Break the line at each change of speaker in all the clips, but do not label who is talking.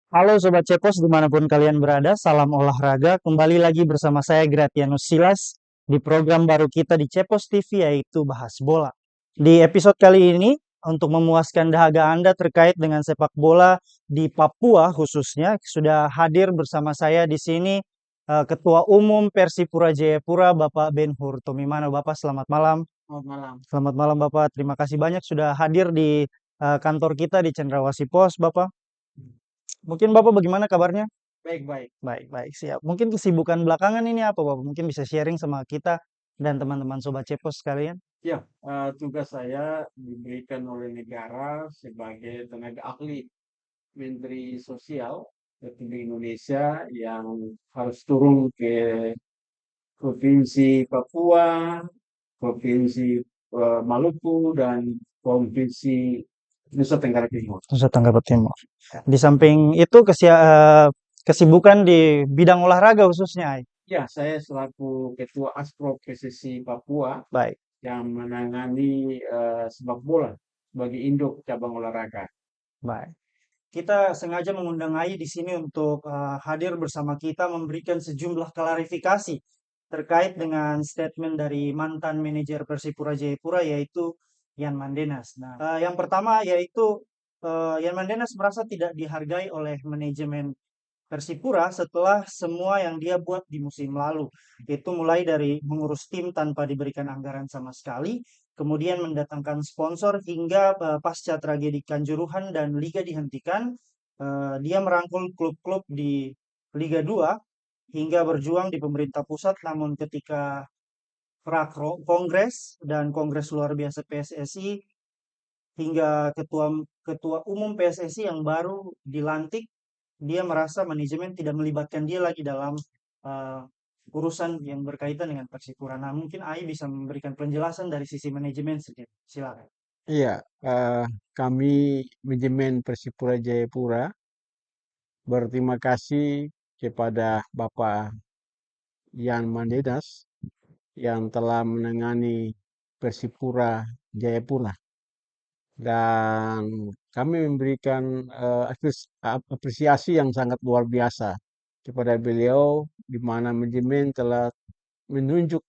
Halo Sobat Cepos dimanapun kalian berada, salam olahraga. Kembali lagi bersama saya Gratianus Silas di program baru kita di Cepos TV yaitu Bahas Bola. Di episode kali ini untuk memuaskan dahaga Anda terkait dengan sepak bola di Papua khususnya sudah hadir bersama saya di sini Ketua Umum Persipura Jayapura Bapak Ben Hur Tomimano. Bapak selamat malam.
Selamat malam.
Selamat malam Bapak. Terima kasih banyak sudah hadir di kantor kita di Cendrawasih Pos Bapak. Mungkin Bapak bagaimana kabarnya?
Baik-baik.
Baik, baik, siap. Mungkin kesibukan belakangan ini apa, Bapak? Mungkin bisa sharing sama kita dan teman-teman Sobat Cepos sekalian.
Ya, tugas saya diberikan oleh negara sebagai tenaga ahli Menteri Sosial Republik Indonesia yang harus turun ke Provinsi Papua, Provinsi Maluku, dan Provinsi Nusa Tenggara Timur.
Nusa Tenggara Timur. Di samping itu kesibukan di bidang olahraga khususnya, Ai.
Ya, saya selaku Ketua Aspro PSSI Papua
Baik,
yang menangani sepak bola sebagai induk cabang olahraga.
baik. Kita sengaja mengundang Ai di sini untuk hadir bersama kita memberikan sejumlah klarifikasi terkait dengan statement dari mantan manajer Persipura Jayapura yaitu Yan Mandenas. Nah, yang pertama yaitu Yan Mandenas merasa tidak dihargai oleh manajemen Persipura setelah semua yang dia buat di musim lalu. Itu mulai dari mengurus tim tanpa diberikan anggaran sama sekali, kemudian mendatangkan sponsor hingga pasca tragedi Kanjuruhan dan liga dihentikan, dia merangkul klub-klub di Liga 2 hingga berjuang di pemerintah pusat, namun ketika kongres dan kongres luar biasa PSSI hingga ketua ketua umum PSSI yang baru dilantik, dia merasa manajemen tidak melibatkan dia lagi dalam uh, urusan yang berkaitan dengan Persipura. Nah, mungkin Ai bisa memberikan penjelasan dari sisi manajemen sedikit. Silakan.
Iya, kami manajemen Persipura Jayapura berterima kasih kepada Bapak Yan Mandenas yang telah menangani Persipura Jayapura dan kami memberikan apresiasi yang sangat luar biasa kepada beliau di mana manajemen telah menunjuk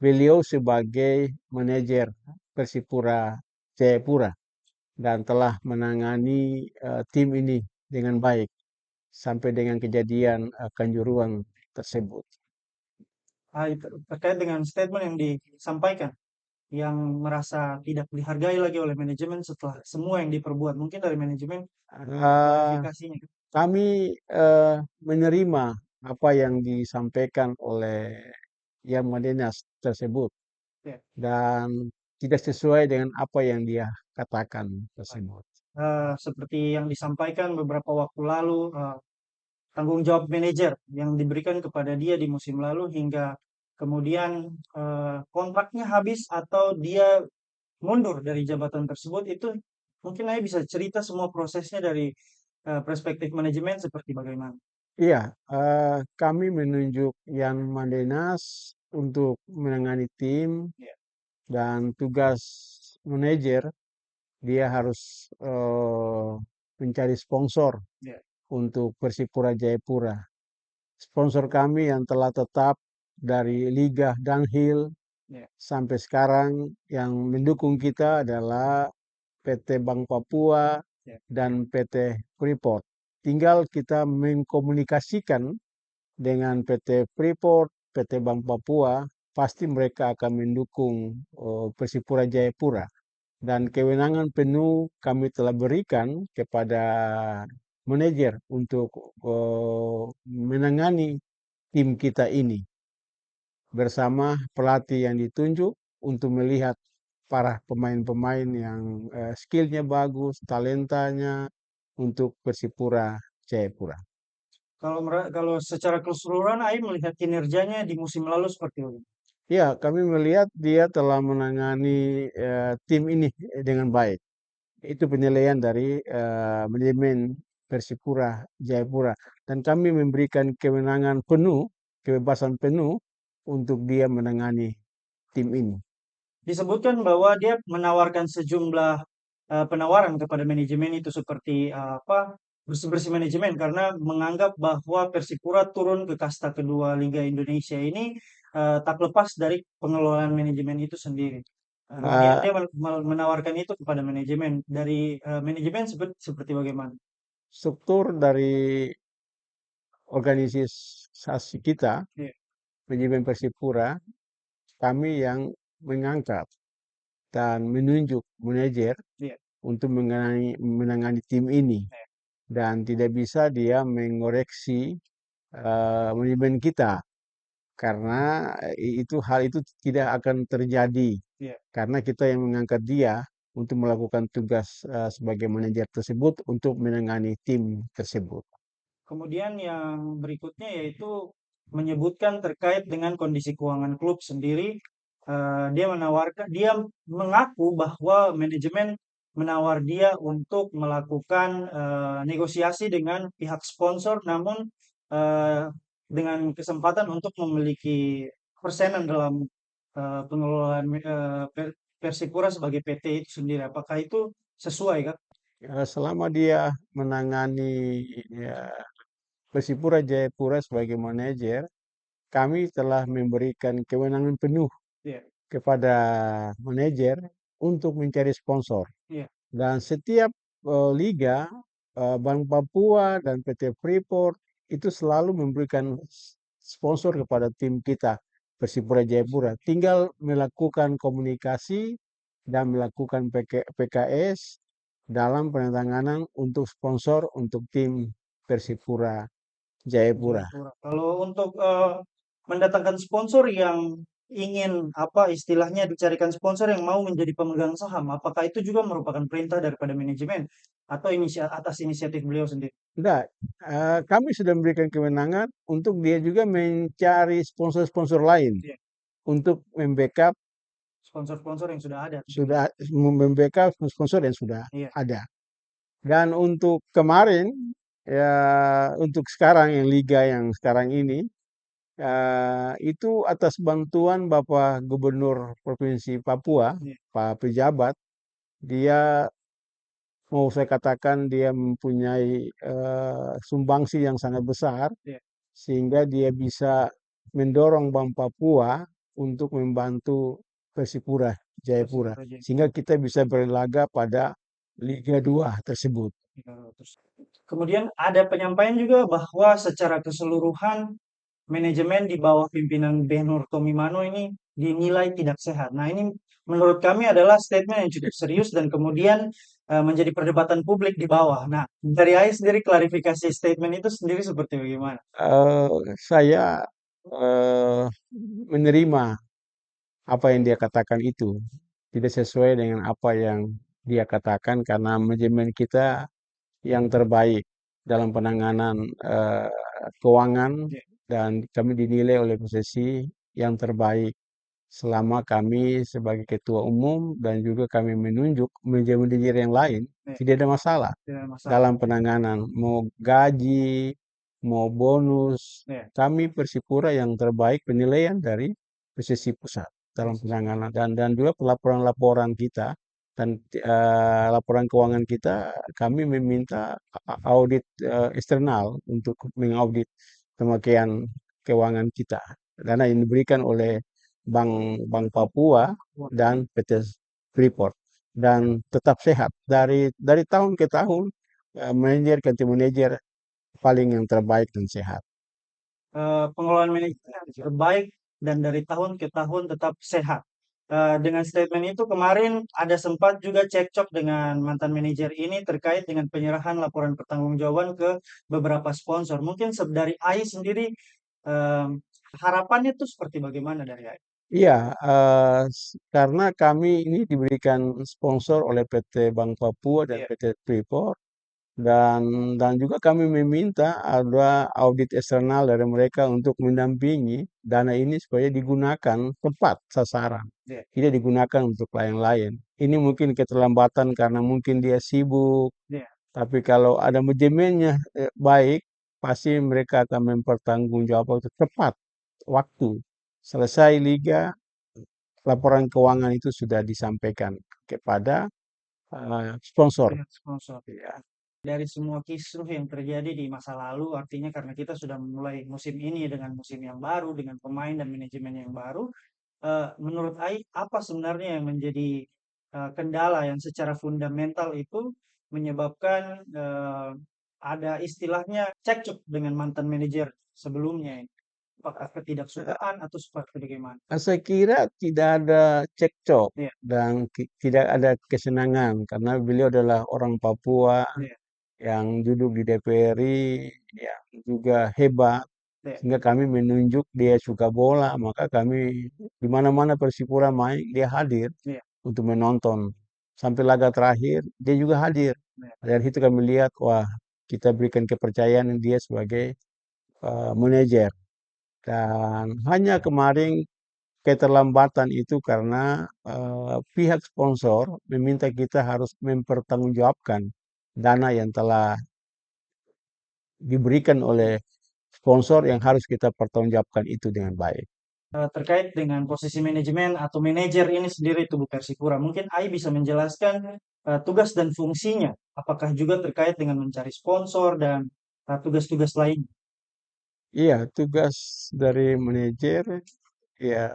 beliau sebagai manajer Persipura Jayapura dan telah menangani tim ini dengan baik sampai dengan kejadian Kanjuruhan tersebut.
Ai, terkait dengan statement yang disampaikan, yang merasa tidak dihargai lagi oleh manajemen setelah semua yang diperbuat. Mungkin dari manajemen ada
Eh,
klarifikasinya.
Kami menerima apa yang disampaikan oleh Yang Madenas tersebut
Ya.
dan tidak sesuai dengan apa yang dia katakan tersebut.
Seperti yang disampaikan beberapa waktu lalu, tanggung jawab manajer yang diberikan kepada dia di musim lalu hingga kemudian kontraknya habis atau dia mundur dari jabatan tersebut itu mungkin saya bisa cerita semua prosesnya dari perspektif manajemen seperti bagaimana.
Iya, kami menunjuk Yang Madenas untuk menangani tim
Ya,
dan tugas manajer dia harus mencari sponsor
ya,
untuk Persipura Jayapura. Sponsor kami yang telah tetap dari Liga Downhill
ya.
sampai sekarang yang mendukung kita adalah PT Bank Papua
Ya.
dan PT Freeport. Tinggal kita mengkomunikasikan dengan PT Freeport, PT Bank Papua, pasti mereka akan mendukung Persipura Jayapura. Dan kewenangan penuh kami telah berikan kepada manajer untuk menangani tim kita ini bersama pelatih yang ditunjuk untuk melihat para pemain-pemain yang skillnya bagus, talentanya untuk Persipura Jayapura.
Kalau secara keseluruhan Aim melihat kinerjanya di musim lalu seperti itu.
Ya, kami melihat dia telah menangani tim ini dengan baik. Itu penilaian dari manajemen Persipura Jayapura dan kami memberikan kewenangan penuh, kebebasan penuh untuk dia menangani tim ini.
Disebutkan bahwa dia menawarkan sejumlah penawaran kepada manajemen itu seperti apa? bersih-bersih manajemen karena menganggap bahwa Persipura turun ke kasta kedua Liga Indonesia ini tak lepas dari pengelolaan manajemen itu sendiri. Kemudian
Eh,
dia menawarkan itu kepada manajemen. Dari manajemen seperti bagaimana?
struktur dari organisasi kita,
Iya,
manajemen Persipura, kami yang mengangkat dan menunjuk manajer
iya,
untuk menangani tim ini,
iya.
dan tidak bisa dia mengoreksi manajemen kita karena hal itu tidak akan terjadi
Iya.
karena kita yang mengangkat dia untuk melakukan tugas sebagai manajer tersebut untuk menangani tim tersebut.
Kemudian yang berikutnya yaitu menyebutkan terkait dengan kondisi keuangan klub sendiri. Dia mengaku bahwa manajemen menawar dia untuk melakukan negosiasi dengan pihak sponsor, namun eh, dengan kesempatan untuk memiliki persenan dalam pengelolaan Persipura sebagai PT itu sendiri. Apakah itu sesuai, Kak?
Selama dia menangani ya, Persipura Jayapura sebagai manajer, kami telah memberikan kewenangan penuh
Iya,
kepada manajer untuk mencari sponsor.
iya,
Dan setiap liga, Bank Papua dan PT Freeport itu selalu memberikan sponsor kepada tim kita, Persipura Jayapura. Tinggal melakukan komunikasi dan melakukan PKS dalam penandatanganan untuk sponsor untuk tim Persipura Jayapura.
Jayapura. Kalau untuk mendatangkan sponsor yang ingin apa istilahnya dicarikan sponsor yang mau menjadi pemegang saham, apakah itu juga merupakan perintah daripada manajemen atau atas inisiatif beliau sendiri?
Enggak, kami sudah memberikan kewenangan untuk dia juga mencari sponsor-sponsor lain
Iya,
untuk membackup
sponsor-sponsor yang sudah ada tentunya.
sudah membackup sponsor yang sudah
Iya,
ada. Dan untuk kemarin ya untuk sekarang yang liga yang sekarang ini itu atas bantuan Bapak Gubernur Provinsi Papua,
iya,
Pak Pejabat, dia mau saya katakan dia mempunyai sumbangsi yang sangat besar
iya.
sehingga dia bisa mendorong Bank Papua untuk membantu Persipura Jayapura
Persipura
sehingga
Jayapura.
kita bisa berlaga pada Liga 2 tersebut.
Iya, terus. Kemudian ada penyampaian juga bahwa secara keseluruhan manajemen di bawah pimpinan Benhur Tomimano ini dinilai tidak sehat. Nah, ini menurut kami adalah statement yang cukup serius dan kemudian menjadi perdebatan publik di bawah. Nah, dari AI sendiri klarifikasi statement itu sendiri seperti bagaimana?
Saya eh, menerima apa yang dia katakan itu tidak sesuai dengan apa yang dia katakan karena manajemen kita yang terbaik dalam penanganan keuangan
Ya,
dan kami dinilai oleh PSSI yang terbaik selama kami sebagai ketua umum dan juga kami menunjuk manajer-manajer yang lain
ya,
tidak ada masalah
tidak ada masalah.
dalam penanganan mau gaji mau bonus
Ya,
kami Persipura yang terbaik penilaian dari PSSI pusat dalam
yes.
penanganan dan juga laporan-laporan kita dan laporan keuangan kita kami meminta audit eksternal untuk mengaudit pemakaian keuangan kita dana yang diberikan oleh Bank Papua
Wah,
dan PT Freeport dan tetap sehat dari tahun ke tahun manajer ganti manajer paling yang terbaik dan sehat.
pengelolaan manajemen yang terbaik dan dari tahun ke tahun tetap sehat. Dengan statement itu kemarin ada sempat juga cekcok dengan mantan manajer ini terkait dengan penyerahan laporan pertanggungjawaban ke beberapa sponsor. Mungkin dari AI sendiri em, harapannya itu seperti bagaimana dari AI?
Iya, karena kami ini diberikan sponsor oleh PT Bank Papua dan
Iya,
PT Freeport dan juga kami meminta ada audit eksternal dari mereka untuk mendampingi dana ini supaya digunakan tepat sasaran,
iya,
tidak digunakan untuk lain-lain. Ini mungkin keterlambatan karena mungkin dia sibuk,
iya.
tapi kalau ada manajemennya baik, pasti mereka akan mempertanggungjawabkan itu tepat waktu. Selesai liga, laporan keuangan itu sudah disampaikan kepada sponsor.
Pihak sponsor.
Ya.
dari semua kisruh yang terjadi di masa lalu, artinya karena kita sudah memulai musim ini dengan musim yang baru, dengan pemain dan manajemen yang baru, menurut Ai, apa sebenarnya yang menjadi kendala yang secara fundamental itu menyebabkan ada istilahnya cekcok dengan mantan manajer sebelumnya ini? Apakah ketidaksukaan atau seperti bagaimana?
Saya kira tidak ada cekcok
Iya,
dan tidak ada kesenangan karena beliau adalah orang Papua
iya,
yang duduk di DPRI yang juga hebat
iya,
sehingga kami menunjuk dia suka bola maka kami di mana-mana Persipura main dia hadir
iya,
untuk menonton sampai laga terakhir dia juga hadir
iya.
dari situ kami lihat wah kita berikan kepercayaan dia sebagai manajer dan hanya kemarin keterlambatan itu karena pihak sponsor meminta kita harus mempertanggungjawabkan dana yang telah diberikan oleh sponsor yang harus kita pertanggungjawabkan itu dengan baik.
Terkait dengan posisi manajemen atau manajer ini sendiri tubuh Persipura, mungkin Ai bisa menjelaskan tugas dan fungsinya, apakah juga terkait dengan mencari sponsor dan tugas-tugas lain?
Iya, tugas dari manajer ya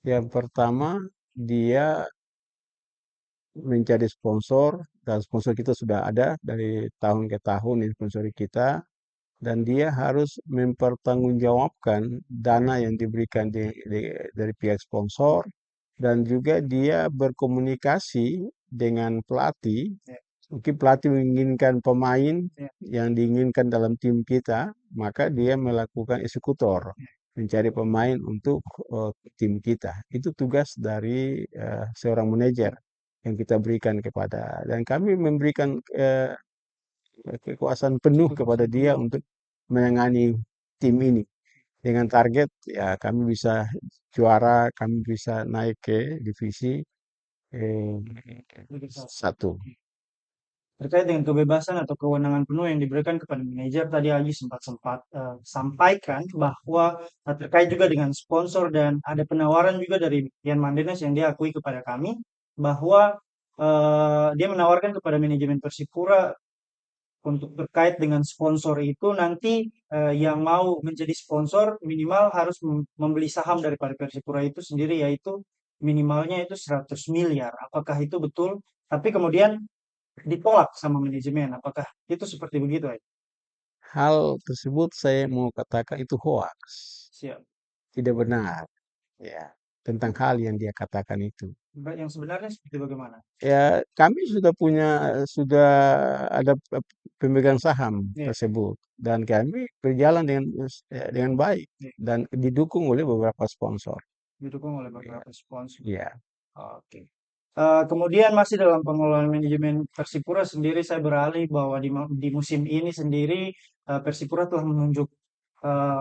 yang pertama dia mencari sponsor dan sponsor kita sudah ada dari tahun ke tahun yang sponsori kita dan dia harus mempertanggungjawabkan dana yang diberikan dari pihak sponsor dan juga dia berkomunikasi dengan pelatih.
Ya,
Mungkin pelatih menginginkan pemain
ya,
yang diinginkan dalam tim kita, maka dia melakukan eksekutor, mencari pemain untuk tim kita. Itu tugas dari seorang manajer yang kita berikan kepada dan kami memberikan kekuasaan penuh kepada
kekuasaan
dia
penuh.
untuk menangani tim ini dengan target ya kami bisa juara, kami bisa naik ke divisi eh,
Begitu, Sas.
satu.
Terkait dengan kebebasan atau kewenangan penuh yang diberikan kepada manajer, tadi Aji sempat sempat sampaikan bahwa terkait juga dengan sponsor dan ada penawaran juga dari Ian Mandenes yang dia akui kepada kami bahwa dia menawarkan kepada manajemen Persipura untuk terkait dengan sponsor itu nanti yang mau menjadi sponsor minimal harus membeli saham daripada Persipura itu sendiri yaitu minimalnya itu 100 miliar. Apakah itu betul? Tapi kemudian ditolak sama manajemen. Apakah itu seperti begitu, ya?
Hal tersebut saya mau katakan itu hoax,
Siap.
tidak benar, ya, tentang hal yang dia katakan itu.
Yang sebenarnya seperti bagaimana?
Ya, kami sudah ada pemegang saham
Iya,
tersebut dan kami berjalan dengan baik
iya.
dan didukung oleh beberapa sponsor.
Didukung oleh
Ya,
beberapa sponsor.
ya.
Oke. Kemudian masih dalam pengelolaan manajemen Persipura sendiri, saya beralih bahwa di musim ini sendiri Persipura telah menunjuk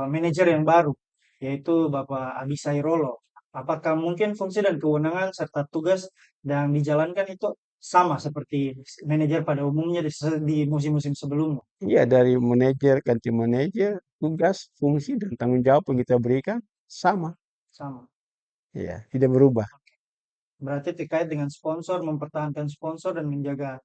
manajer yang baru, yaitu Bapak Abisai Rolo. Apakah mungkin fungsi dan kewenangan serta tugas yang dijalankan itu sama seperti manajer pada umumnya di musim-musim sebelumnya?
Iya, dari manajer, ganti manajer, tugas, fungsi, dan tanggung jawab yang kita berikan sama.
Sama.
Ya, tidak berubah.
Berarti terkait dengan sponsor, mempertahankan sponsor dan menjaga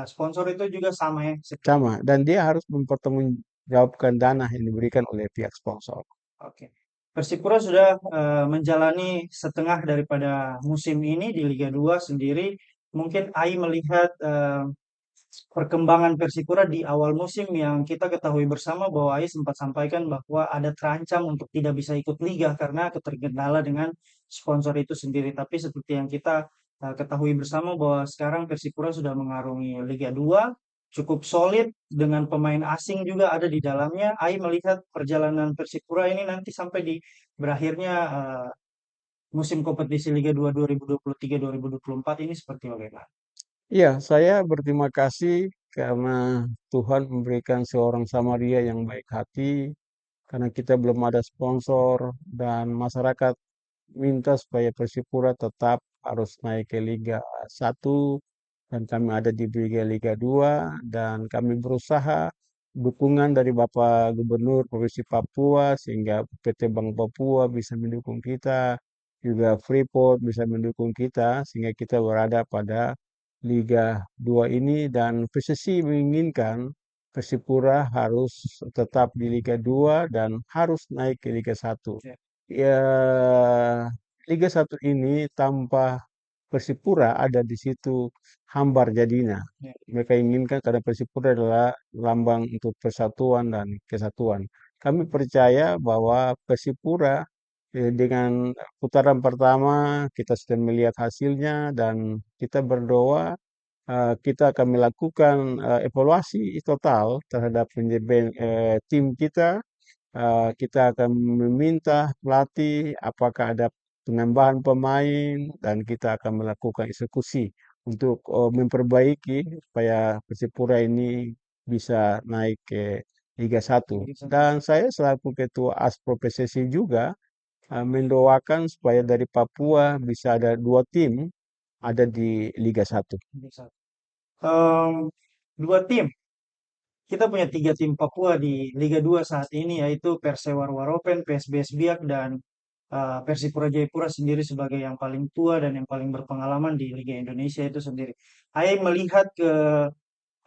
sponsor itu juga sama ya, seperti
Sama.
itu.
Dan dia harus mempertanggungjawabkan dana yang diberikan oleh pihak sponsor.
Oke. Persipura sudah menjalani setengah daripada musim ini di Liga 2 sendiri. Mungkin Ai melihat perkembangan Persipura di awal musim yang kita ketahui bersama bahwa Ai sempat sampaikan bahwa ada terancam untuk tidak bisa ikut liga karena keterkendala dengan sponsor itu sendiri. Tapi seperti yang kita ketahui bersama bahwa sekarang Persipura sudah mengarungi Liga 2 cukup solid dengan pemain asing juga ada di dalamnya. Ai melihat perjalanan Persipura ini nanti sampai di berakhirnya musim kompetisi Liga 2 2023-2024 ini seperti bagaimana?
Iya, saya berterima kasih karena Tuhan memberikan seorang Samaria yang baik hati, karena kita belum ada sponsor dan masyarakat minta supaya Persipura tetap harus naik ke Liga 1 dan kami ada di Liga 2 dan kami berusaha dukungan dari Bapak Gubernur Provinsi Papua sehingga PT Bank Papua bisa mendukung kita, juga Freeport bisa mendukung kita sehingga kita berada pada Liga 2 ini, dan PSSI menginginkan Persipura harus tetap di Liga 2 dan harus naik ke Liga 1.
Ya,
Ya, Liga 1 ini tanpa Persipura ada di situ hambar jadinya.
ya,
Mereka inginkan karena Persipura adalah lambang untuk persatuan dan kesatuan. Kami percaya bahwa Persipura dengan putaran pertama kita sudah melihat hasilnya, dan kita berdoa kita akan melakukan evaluasi total terhadap tim kita. Kita akan meminta pelatih apakah ada penambahan pemain, dan kita akan melakukan eksekusi untuk memperbaiki supaya Persipura ini bisa naik ke Liga 1.
Liga 1.
Dan saya selaku Ketua ASPRO PSSI juga mendoakan supaya dari Papua bisa ada 2 tim ada di Liga 1.
Liga 1. Em, dua tim. Kita punya 3 tim Papua di Liga 2 saat ini, yaitu Persewar Waropen, PSBS Biak, dan Persipura Jayapura sendiri sebagai yang paling tua dan yang paling berpengalaman di Liga Indonesia itu sendiri. Saya melihat ke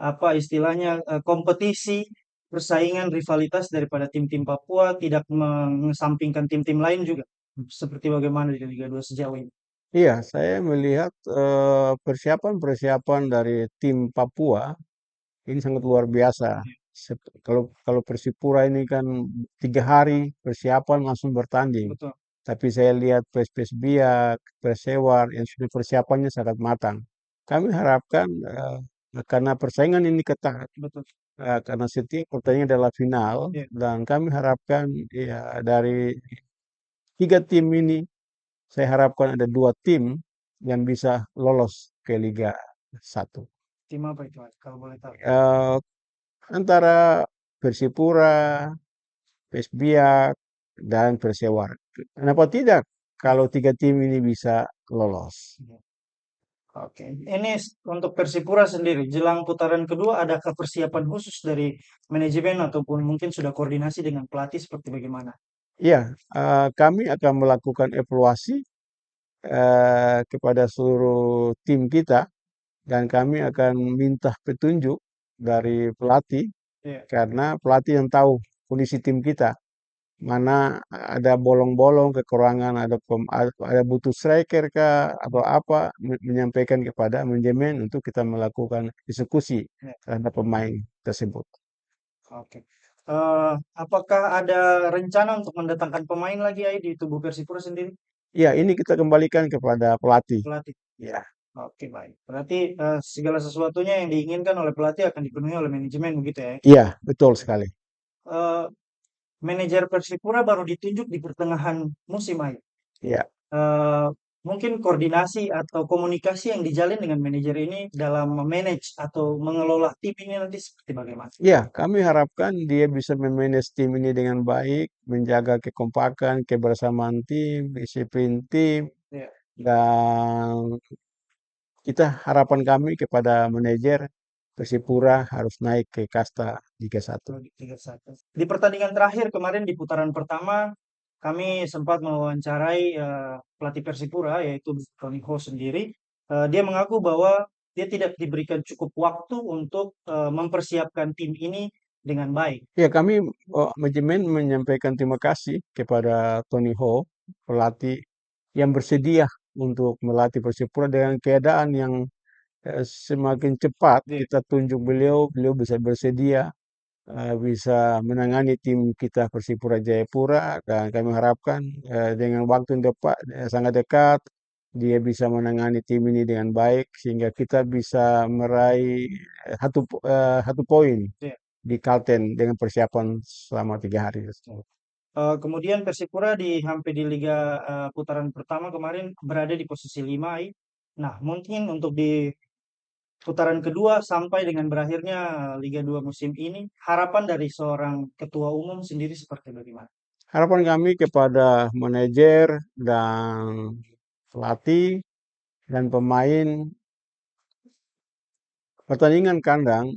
apa istilahnya kompetisi, persaingan, rivalitas daripada tim-tim Papua tidak mengesampingkan tim-tim lain juga. Seperti bagaimana di Liga 2 sejauh ini.
Iya, saya melihat persiapan-persiapan dari tim Papua ini sangat luar biasa. Kalau kalau Persipura ini kan 3 hari persiapan langsung bertanding.
Betul,
Tapi saya lihat PSPS Biak, Persewar yang sudah persiapannya sangat matang. Kami harapkan karena persaingan ini ketat,
betul.
karena setiap pertandingan adalah final,
Ya,
dan kami harapkan ya dari 3 tim ini, saya harapkan ada 2 tim yang bisa lolos ke Liga 1.
tim apa itu, kalau boleh tahu?
Eh, Antara Persipura, PS Biak, dan Persewar. Kenapa tidak kalau 3 tim ini bisa lolos?
Ya. Oke, ini untuk Persipura sendiri, jelang putaran kedua, adakah persiapan khusus dari manajemen ataupun mungkin sudah koordinasi dengan pelatih seperti bagaimana?
Iya, kami akan melakukan evaluasi kepada seluruh tim kita, dan kami akan minta petunjuk dari pelatih,
Iya,
karena pelatih yang tahu kondisi tim kita. Mana ada bolong-bolong, kekurangan, ada butuh striker kah atau apa, menyampaikan kepada manajemen untuk kita melakukan eksekusi
iya,
terhadap pemain tersebut.
oke. Apakah ada rencana untuk mendatangkan pemain lagi Ai, di tubuh Persipura sendiri?
Ya, ini kita kembalikan kepada pelatih.
Pelatih.
Ya,
Oke, baik. Berarti segala sesuatunya yang diinginkan oleh pelatih akan dipenuhi oleh manajemen begitu ya?
iya, betul sekali.
Eh, Manajer Persipura baru ditunjuk di pertengahan musim Ai.
Ya,
Eee, Mungkin koordinasi atau komunikasi yang dijalin dengan manajer ini dalam memanage atau mengelola tim ini nanti seperti bagaimana?
ya, kami harapkan dia bisa memanage tim ini dengan baik, menjaga kekompakan, kebersamaan tim, disiplin tim,
Ya,
dan kita harapan kami kepada manajer Persipura harus naik ke kasta Liga 1.
kalau di Liga 1. Di pertandingan terakhir kemarin di putaran pertama, kami sempat mewawancarai, pelatih Persipura yaitu Tony Ho sendiri. Dia mengaku bahwa dia tidak diberikan cukup waktu untuk, mempersiapkan tim ini dengan baik.
Ya, kami manajemen menyampaikan terima kasih kepada Tony Ho, pelatih yang bersedia untuk melatih Persipura dengan keadaan yang semakin cepat.
Iya,
Kita tunjuk beliau, beliau bisa bersedia, bisa menangani tim kita Persipura Jayapura, dan kami harapkan dengan waktu yang sangat dekat dia bisa menangani tim ini dengan baik sehingga kita bisa meraih satu poin
iya.
di Kalten dengan persiapan selama 3 hari tersebut.
Kemudian Persipura hampir di liga, putaran pertama kemarin berada di posisi 5 ai. Nah, mungkin untuk di putaran kedua sampai dengan berakhirnya Liga 2 musim ini, harapan dari seorang ketua umum sendiri seperti bagaimana?
Harapan kami kepada manajer dan pelatih dan pemain, pertandingan kandang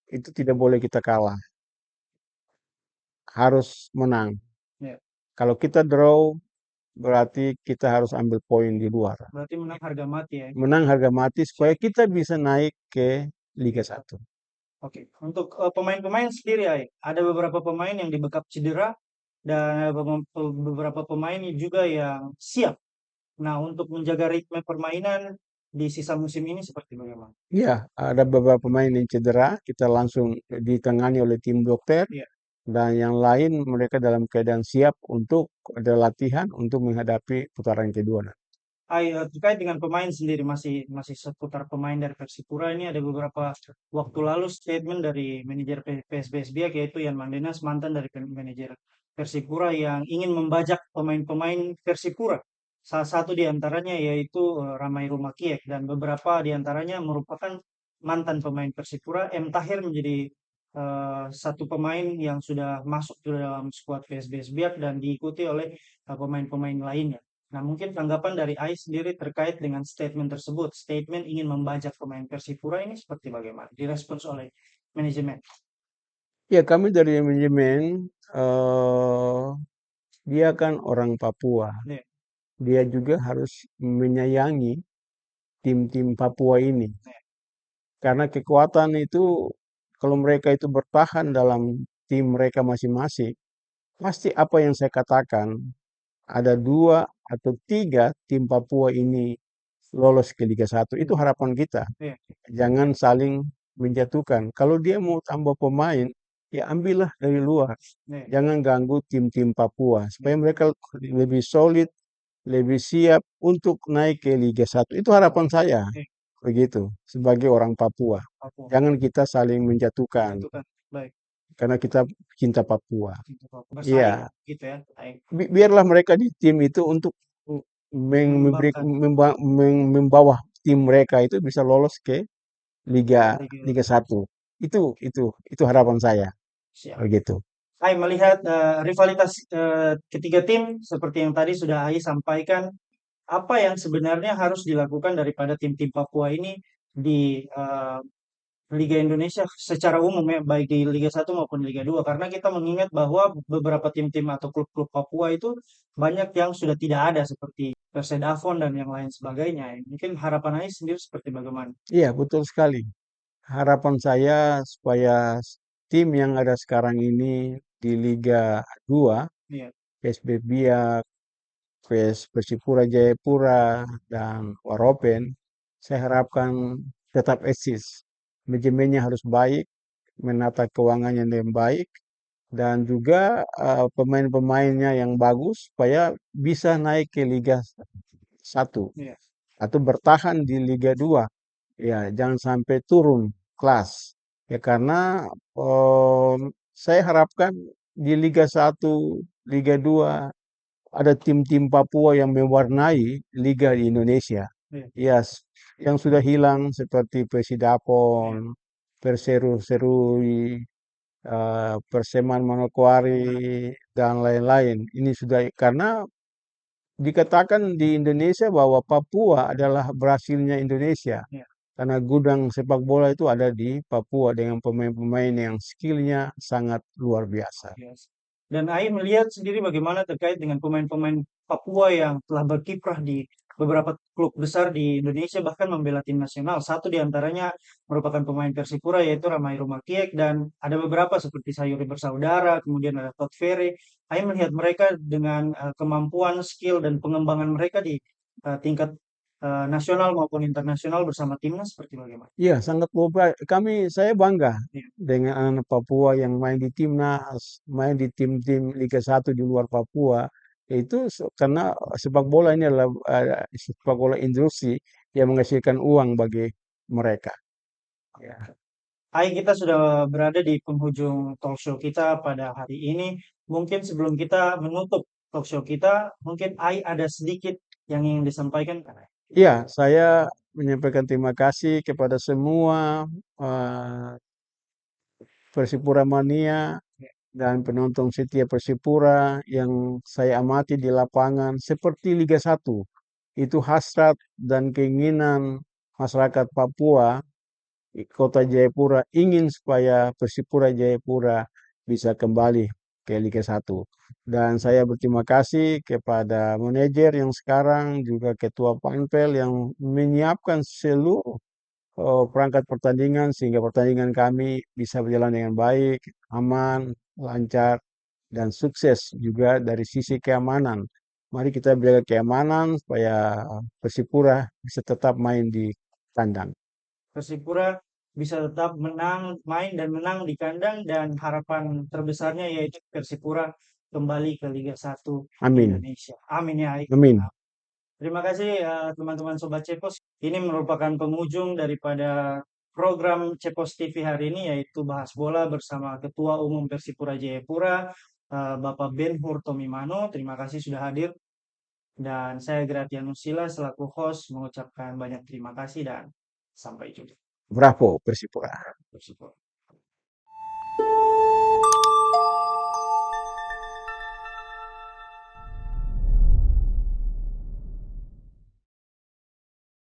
itu tidak boleh kita kalah, harus menang.
Ya,
Kalau kita draw, berarti kita harus ambil poin di luar.
Berarti menang harga mati ya.
Menang harga mati supaya kita bisa naik ke Liga 1.
Oke, untuk pemain-pemain sendiri ya, ada beberapa pemain yang dibekap cedera dan ada beberapa pemain juga yang siap. Nah, untuk menjaga ritme permainan di sisa musim ini seperti bagaimana?
Iya, ada beberapa pemain yang cedera, kita langsung ditangani oleh tim dokter,
Iya.
dan yang lain mereka dalam keadaan siap untuk ada latihan untuk menghadapi putaran kedua.
Terkait dengan pemain sendiri masih masih seputar pemain dari Persipura ini ada beberapa waktu lalu statement dari manajer PSBS Biak yaitu Yan Mandenas mantan dari manajer Persipura yang ingin membajak pemain-pemain Persipura. Salah satu di antaranya yaitu Ramai Rumakiek dan beberapa di antaranya merupakan mantan pemain Persipura. M Tahir menjadi satu pemain yang sudah masuk ke dalam skuad PSBS Biak dan diikuti oleh pemain-pemain lainnya. Nah, mungkin tanggapan dari Ais sendiri terkait dengan statement tersebut. Statement ingin membajak pemain Persipura ini seperti bagaimana? Direspons oleh manajemen.
Ya, kami dari manajemen, dia kan orang Papua.
Ya,
Dia juga harus menyayangi tim-tim Papua ini.
ya,
Karena kekuatan itu, kalau mereka itu bertahan dalam tim mereka masing-masing, pasti apa yang saya katakan, ada 2 atau 3 tim Papua ini lolos ke Liga 1. Itu harapan kita.
ya,
Jangan saling menjatuhkan. Kalau dia mau tambah pemain, ya ambillah dari luar.
ya,
Jangan ganggu tim-tim Papua.
ya,
Supaya mereka lebih solid, lebih siap untuk naik ke Liga 1. Itu harapan saya.
ya,
Begitu. Sebagai orang Papua.
Papua.
Jangan kita saling menjatuhkan.
Itu kan baik.
Karena kita cinta Papua.
Itu Papua. Bersaing
Iya.
gitu ya. Baik.
Biarlah mereka di tim itu untuk
Mengembangkan
membawa tim mereka itu bisa lolos ke Liga
Liga
Liga 1. Itu harapan saya.
siap.
Begitu.
Hai melihat rivalitas ketiga tim seperti yang tadi sudah Ai sampaikan, apa yang sebenarnya harus dilakukan daripada tim-tim Papua ini di Liga Indonesia secara umum ya, baik di Liga 1 maupun Liga 2. Karena kita mengingat bahwa beberapa tim-tim atau klub-klub Papua itu banyak yang sudah tidak ada seperti Persedavon dan yang lain sebagainya. Mungkin harapan Ais sendiri seperti bagaimana?
Iya, betul sekali. Harapan saya supaya tim yang ada sekarang ini di Liga 2,
Iya,
PSB Biak, Persipura Jayapura, dan Waropen, saya harapkan tetap eksis. Manajemennya harus baik, menata keuangannya dengan baik, dan juga pemain-pemainnya yang bagus supaya bisa naik ke Liga 1
iya,
atau bertahan di Liga 2. Ya, jangan sampai turun kelas. Ya karena saya harapkan di Liga 1, Liga 2 ada tim-tim Papua yang mewarnai Liga di Indonesia.
iya,
Ya, yang sudah hilang seperti
iya.
Persidapon, Perseru Serui, Perseman
Nah,
Manokwari, dan lain-lain. Ini sudah karena dikatakan di Indonesia bahwa Papua adalah Brasilnya Indonesia.
iya.
Karena gudang sepak bola itu ada di Papua dengan pemain-pemain yang skillnya sangat luar biasa.
Yes. Dan Ai melihat sendiri bagaimana terkait dengan pemain-pemain Papua yang telah berkiprah di beberapa klub besar di Indonesia bahkan membela tim nasional. Satu di antaranya merupakan pemain Persipura yaitu Ramai Rumakiek dan ada beberapa seperti Sayuri Bersaudara, kemudian ada Todd Ferry. Ai melihat mereka dengan kemampuan, skill dan pengembangan mereka di tingkat nasional maupun internasional bersama timnas seperti bagaimana?
Iya, sangat saya bangga
Iya,
dengan anak Papua yang main di timnas, main di tim-tim Liga 1 di luar Papua. Itu karena sepak bola ini adalah sepak bola industri yang menghasilkan uang bagi mereka. Ya.
Hai, kita sudah berada di penghujung talk show kita pada hari ini. Mungkin sebelum kita menutup talk show kita, mungkin Ai ada sedikit yang ingin disampaikan.
Iya, saya menyampaikan terima kasih kepada semua eh, Persipura Mania dan penonton setia Persipura yang saya amati di lapangan seperti Liga 1. Itu hasrat dan keinginan masyarakat Papua, Kota Jayapura ingin supaya Persipura Jayapura bisa kembali ke Liga 1. Dan saya berterima kasih kepada manajer yang sekarang, juga ketua panpel yang menyiapkan seluruh perangkat pertandingan sehingga pertandingan kami bisa berjalan dengan baik, aman, lancar, dan sukses juga dari sisi keamanan. Mari kita jaga keamanan supaya Persipura bisa tetap main di kandang.
Persipura bisa tetap menang, main dan menang di kandang dan harapan terbesarnya yaitu Persipura kembali ke Liga 1
Amin.
Indonesia. Amin ya.
Amin.
Terima kasih teman-teman Sobat Cepos. Ini merupakan penghujung daripada program Cepos TV hari ini yaitu bahas bola bersama Ketua Umum Persipura Jayapura, Bapak Ben Hur Tomimano. Terima kasih sudah hadir. Dan saya Gratianus Sila selaku host mengucapkan banyak terima kasih dan sampai jumpa.
Bravo Persipura.
Persipura.